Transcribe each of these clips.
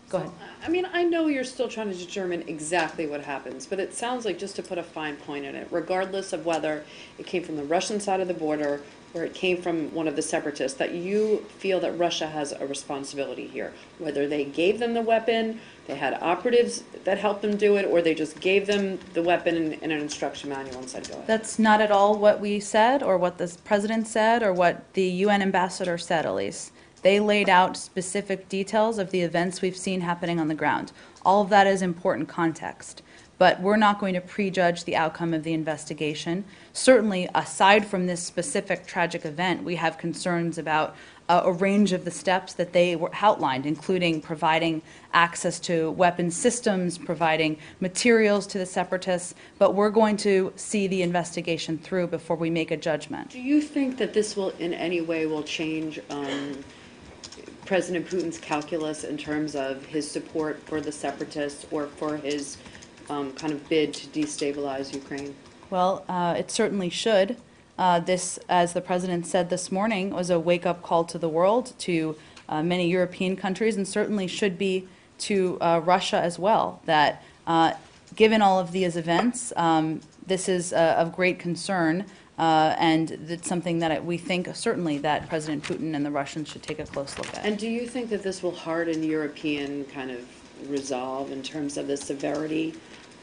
Go ahead. I mean, I know you're still trying to determine exactly what happens, but it sounds like, just to put a fine point in it, regardless of whether it came from the Russian side of the border or it came from one of the separatists, that you feel that Russia has a responsibility here. Whether they gave them the weapon, they had operatives that helped them do it, or they just gave them the weapon in an instruction manual and said, go ahead. That's not at all what we said, or what the president said, or what the UN ambassador said, Elise. They laid out specific details of the events we've seen happening on the ground. All of that is important context. But we're not going to prejudge the outcome of the investigation. Certainly, aside from this specific tragic event, we have concerns about a range of the steps that they were outlined, including providing access to weapon systems, providing materials to the separatists, but we're going to see the investigation through before we make a judgment. Do you think that this will, in any way, will change President Putin's calculus in terms of his support for the separatists or for his kind of bid to destabilize Ukraine? Well, it certainly should. This, as the president said this morning, was a wake-up call to the world, to many European countries, and certainly should be to Russia as well, that given all of these events, this is of great concern, and it's something that we think certainly that President Putin and the Russians should take a close look at. And do you think that this will harden European kind of resolve in terms of the severity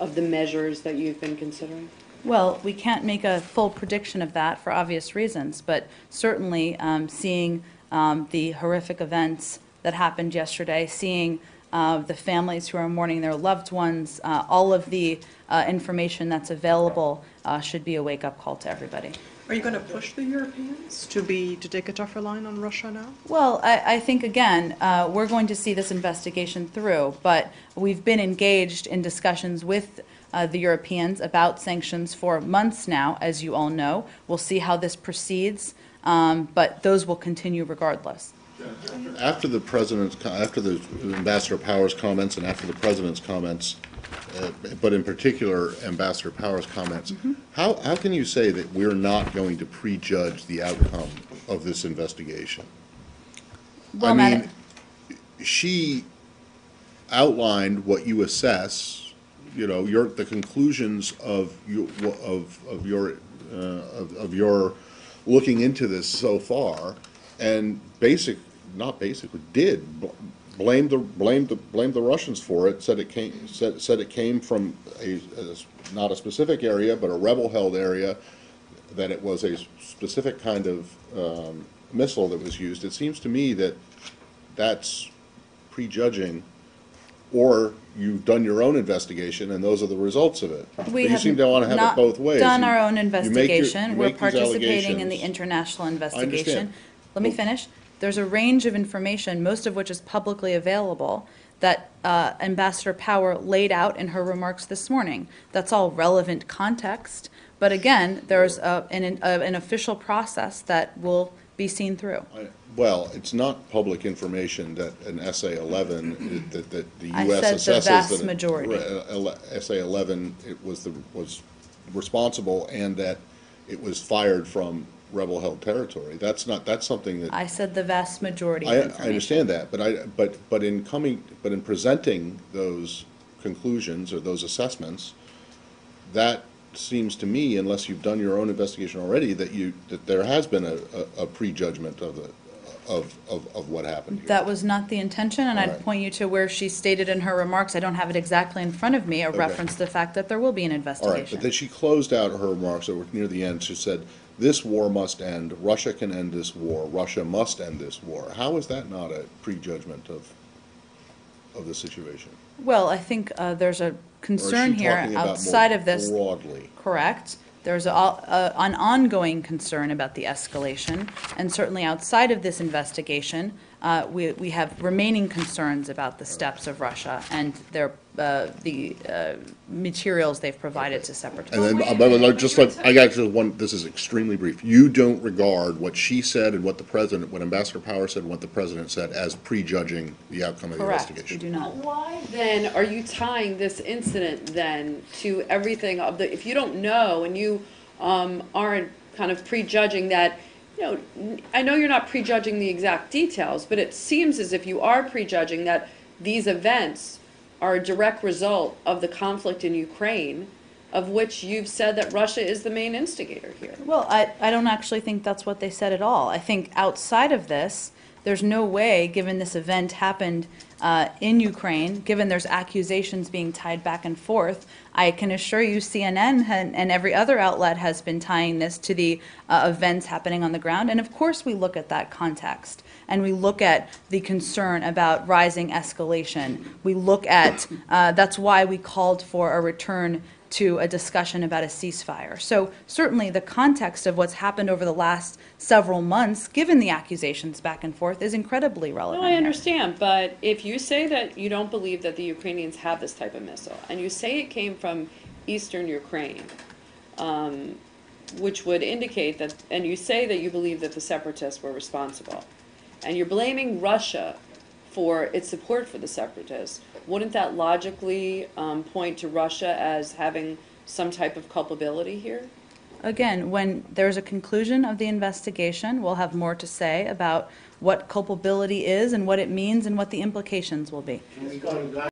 of the measures that you've been considering? Well, we can't make a full prediction of that for obvious reasons, but certainly seeing the horrific events that happened yesterday, seeing the families who are mourning their loved ones, all of the information that's available should be a wake-up call to everybody. Are you going to push the Europeans to take a tougher line on Russia now? Well, I think, again, we're going to see this investigation through, but we've been engaged in discussions with the Europeans about sanctions for months now, as you all know. We'll see how this proceeds, but those will continue regardless. After the Ambassador Power's comments and after the president's comments, but in particular Ambassador Power's comments, how can you say that we're not going to prejudge the outcome of this investigation? Well, I mean, she outlined what you assess, you know, the conclusions of your looking into this so far, and did blame the Russians for it. Said it came from not a specific area, but a rebel-held area. That it was a specific kind of missile that was used. It seems to me that that's prejudging, or you've done your own investigation and those are the results of it. You seem to want to have it both ways. We have not done our own investigation. We're these participating in the allegations. international I investigation. understand. Let me finish. There's a range of information, most of which is publicly available, that Ambassador Power laid out in her remarks this morning. That's all relevant context. But again, there's an official process that will be seen through. Well, it's not public information that an SA-11 that the I U.S. said the assesses vast that majority. SA-11 was responsible and that it was fired from rebel-held territory. That's something that I said the vast majority of I information. understand that, but in presenting those conclusions or those assessments, that seems to me, unless you've done your own investigation already, that there has been a prejudgment of what happened here. That was not the intention, and All I'd right. point you to where she stated in her remarks, I don't have it exactly in front of me, a reference to the fact that there will be an All investigation. right, but then she closed out her remarks that were near the end. She said, "This war must end. Russia can end this war. Russia must end this war." How is that not a prejudgment of the situation? Well, I think there's a Or is concern she here talking about outside more of this. broadly? Correct. There's an ongoing concern about the escalation, and certainly outside of this investigation, we have remaining concerns about the steps of Russia and the materials they've provided to separatists. And then, I got just one. This is extremely brief. You don't regard what she said and what Ambassador Power said, and what the president said as prejudging the outcome of the Correct. investigation. We do not. Why then are you tying this incident then to everything of the, if you don't know and you aren't kind of prejudging that, you know, I know you're not prejudging the exact details, but it seems as if you are prejudging that these events are a direct result of the conflict in Ukraine, of which you've said that Russia is the main instigator here. Well, I don't actually think that's what they said at all. I think outside of this, there's no way, given this event happened in Ukraine, given there's accusations being tied back and forth, I can assure you CNN and every other outlet has been tying this to the events happening on the ground. And of course we look at that context and we look at the concern about rising escalation. We look at, that's why we called for a return to a discussion about a ceasefire. So certainly the context of what's happened over the last several months, given the accusations back and forth, is incredibly relevant. No, I here. understand, but if you say that you don't believe that the Ukrainians have this type of missile, and you say it came from eastern Ukraine, which would indicate that, and you say that you believe that the separatists were responsible, and you're blaming Russia for its support for the separatists, wouldn't that logically point to Russia as having some type of culpability here? Again, when there's a conclusion of the investigation, we'll have more to say about what culpability is and what it means and what the implications will be.